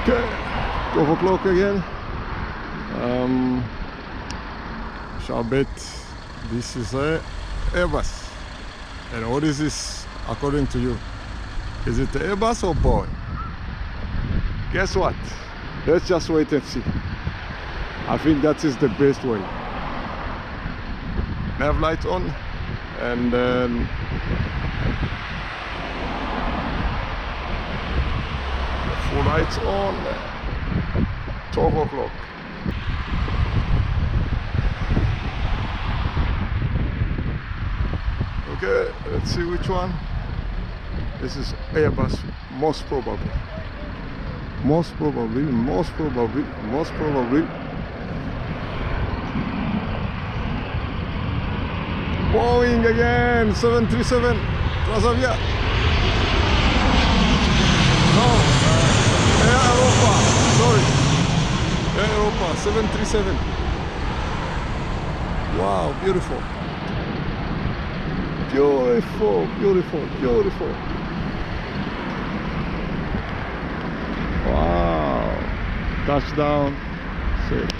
Okay, 12 o'clock again. Shall bet this is a Airbus. And what is this according to you? Is it Airbus or Boeing? Guess what? Let's just wait and see. I think that is the best way. Nav light on, and then full lights on. 12 o'clock. Okay, let's see which one. This is Airbus, most probably. Most probably. Boeing again, 737. Transavia. No, Air Europa. Sorry, Air Europa 737. Wow, beautiful. Beautiful. Wow, touchdown. Safe.